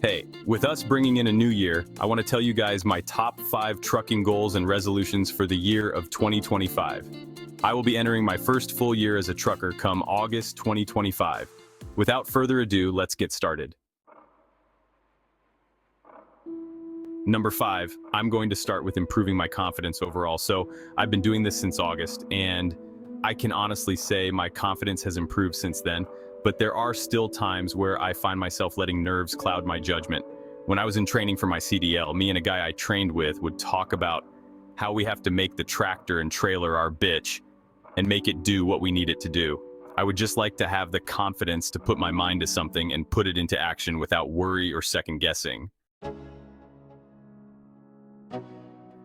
Hey, with us bringing in a new year, I want to tell you guys my top 5 trucking goals and resolutions for the year of 2025. I will be entering my first full year as a trucker come August 2025. Without further ado, let's get started. Number 5, I'm going to start with improving my confidence overall. So I've been doing this since August, and I can honestly say my confidence has improved since then. But there are still times where I find myself letting nerves cloud my judgment. When I was in training for my CDL, me and a guy I trained with would talk about how we have to make the tractor and trailer our bitch and make it do what we need it to do. I would just like to have the confidence to put my mind to something and put it into action without worry or second guessing.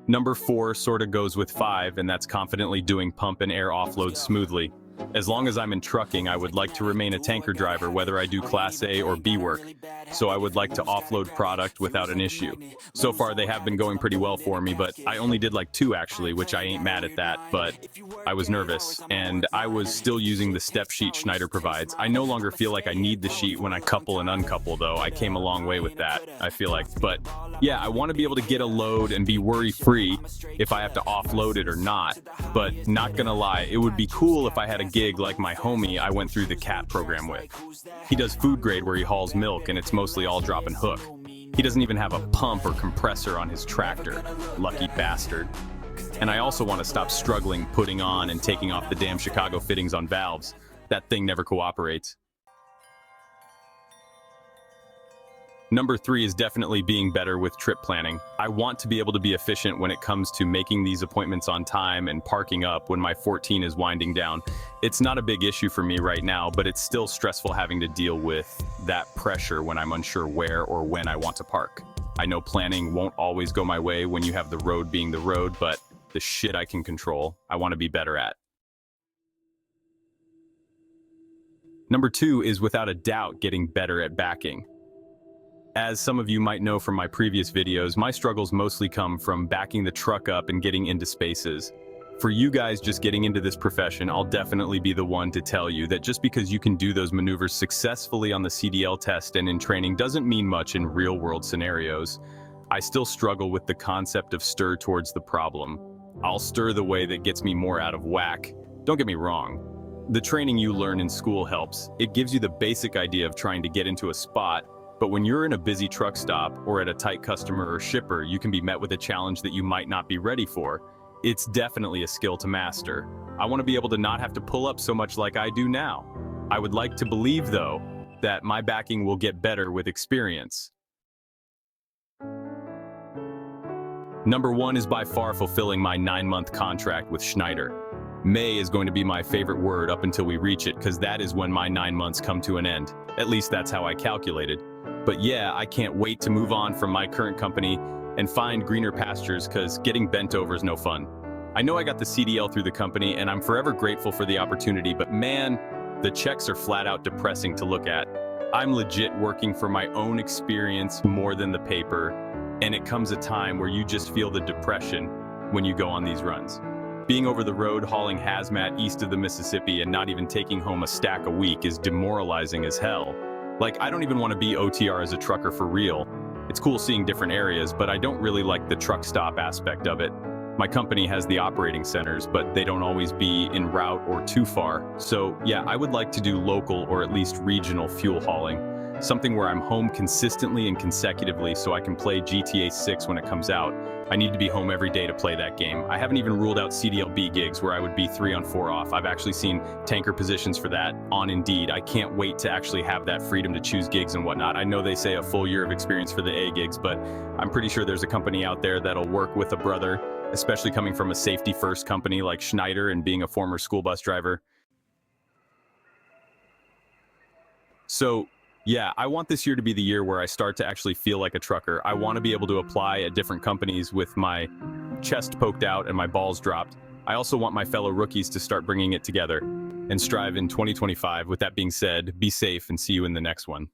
Number 4 sort of goes with 5, and that's confidently doing pump and air offload smoothly. As long as I'm in trucking, I would like to remain a tanker driver, whether I do Class A or B work. So I would like to offload product without an issue. So far, they have been going pretty well for me, but I only did like 2 actually, which I ain't mad at that, but I was nervous, and I was still using the step sheet Schneider provides. I no longer feel like I need the sheet when I couple and uncouple, though. I came a long way with that, I feel like. But yeah, I want to be able to get a load and be worry-free if I have to offload it or not. But not gonna lie, it would be cool if I had a gig like my homie I went through the CAT program with. He does food grade where he hauls milk, and it's mostly all drop and hook. He doesn't even have a pump or compressor on his tractor. Lucky bastard. And I also want to stop struggling putting on and taking off the damn Chicago fittings on valves. That thing never cooperates. Number 3 is definitely being better with trip planning. I want to be able to be efficient when it comes to making these appointments on time and parking up when my 14 is winding down. It's not a big issue for me right now, but it's still stressful having to deal with that pressure when I'm unsure where or when I want to park. I know planning won't always go my way when you have the road being the road, but the shit I can control, I want to be better at. Number 2 is without a doubt getting better at backing. As some of you might know from my previous videos, my struggles mostly come from backing the truck up and getting into spaces. For you guys just getting into this profession, I'll definitely be the one to tell you that just because you can do those maneuvers successfully on the CDL test and in training doesn't mean much in real-world scenarios. I still struggle with the concept of stir towards the problem. I'll stir the way that gets me more out of whack. Don't get me wrong. The training you learn in school helps. It gives you the basic idea of trying to get into a spot. But when you're in a busy truck stop or at a tight customer or shipper, you can be met with a challenge that you might not be ready for. It's definitely a skill to master. I want to be able to not have to pull up so much like I do now. I would like to believe, though, that my backing will get better with experience. Number 1 is by far fulfilling my 9-month contract with Schneider. May is going to be my favorite word up until we reach it, because that is when my 9 months come to an end. At least that's how I calculated. But yeah, I can't wait to move on from my current company and find greener pastures, because getting bent over is no fun. I know I got the CDL through the company, and I'm forever grateful for the opportunity, but man, the checks are flat out depressing to look at. I'm legit working for my own experience more than the paper, and it comes a time where you just feel the depression when you go on these runs. Being over the road hauling hazmat east of the Mississippi and not even taking home a stack a week is demoralizing as hell. Like, I don't even want to be OTR as a trucker for real. It's cool seeing different areas, but I don't really like the truck stop aspect of it. My company has the operating centers, but they don't always be en route or too far. So yeah, I would like to do local or at least regional fuel hauling. Something where I'm home consistently and consecutively so I can play GTA 6 when it comes out. I need to be home every day to play that game. I haven't even ruled out CDLB gigs where I would be 3 on 4 off. I've actually seen tanker positions for that on Indeed. I can't wait to actually have that freedom to choose gigs and whatnot. I know they say a full year of experience for the A gigs, but I'm pretty sure there's a company out there that'll work with a brother, especially coming from a safety-first company like Schneider and being a former school bus driver. So yeah, I want this year to be the year where I start to actually feel like a trucker. I want to be able to apply at different companies with my chest poked out and my balls dropped. I also want my fellow rookies to start bringing it together and strive in 2025. With that being said, be safe and see you in the next one.